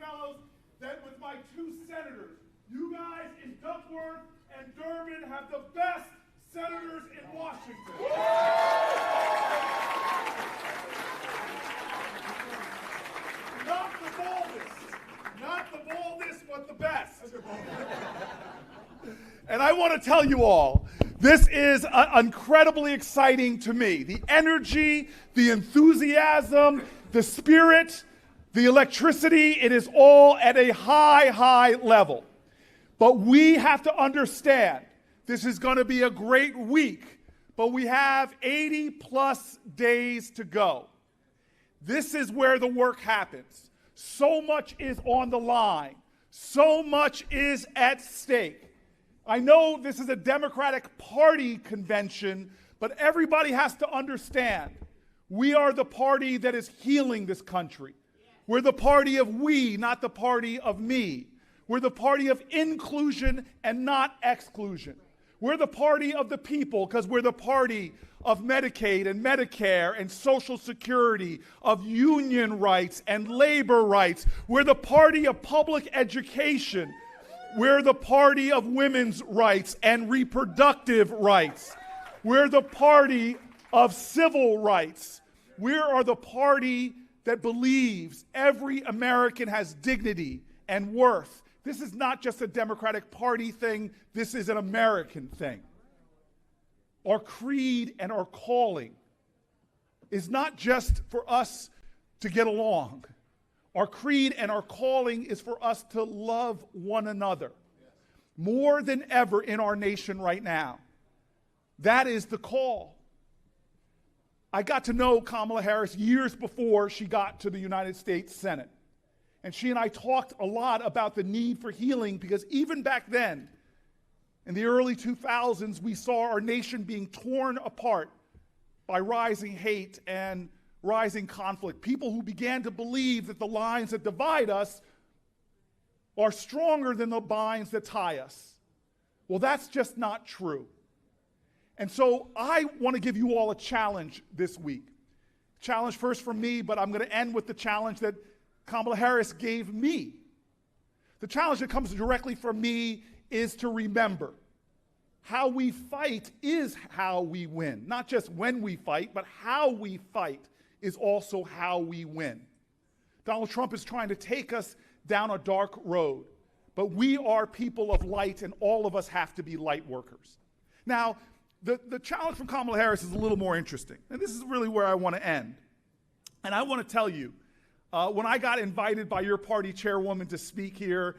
fellows, that with my two senators, you guys in Duckworth and Durbin have the best senators in Washington. Not the baldest, but the best. And I want to tell you all, this is incredibly exciting to me. The energy, the enthusiasm, the spirit, the electricity, it is all at a high level. But we have to understand, this is going to be a great week, but we have 80 plus days to go. This is where the work happens. So much is on the line. So much is at stake. I know this is a Democratic Party convention, but everybody has to understand, we are the party that is healing this country. We're the party of we, not the party of me. We're the party of inclusion and not exclusion. We're the party of the people because we're the party of Medicaid and Medicare and Social Security, of union rights and labor rights. We're the party of public education. We're the party of women's rights and reproductive rights. We're the party of civil rights. We are the party that believes every American has dignity and worth. This is not just a Democratic Party thing. This is an American thing. Our creed and our calling is not just for us to get along. Our creed and our calling is for us to love one another more than ever in our nation right now. That is the call. I got to know Kamala Harris years before she got to the United States Senate. And she and I talked a lot about the need for healing because even back then, in the early 2000s, we saw our nation being torn apart by rising hate and rising conflict. People who began to believe that the lines that divide us are stronger than the binds that tie us. Well, that's just not true. And so I want to give you all a challenge this week. Challenge first from me, but I'm going to end with the challenge that Kamala Harris gave me. The challenge that comes directly from me is to remember how we fight is how we win. Not just when we fight, but how we fight is also how we win. Donald Trump is trying to take us down a dark road, but we are people of light and all of us have to be light workers. Now, the challenge from Kamala Harris is a little more interesting, and this is really where I want to end. And I want to tell you, when I got invited by your party chairwoman to speak here,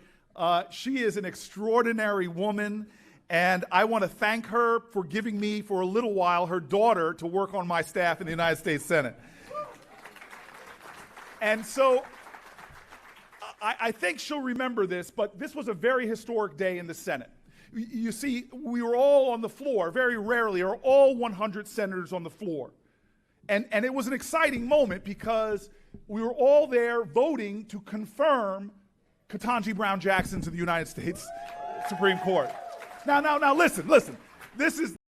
she is an extraordinary woman, and I want to thank her for giving me, for a little while, her daughter to work on my staff in the United States Senate. And so I think she'll remember this, but this was a very historic day in the Senate. You see, we were all on the floor. Very rarely are all 100 senators on the floor. And it was an exciting moment because we were all there voting to confirm Ketanji Brown Jackson to the United States Supreme Court. Now, listen. This is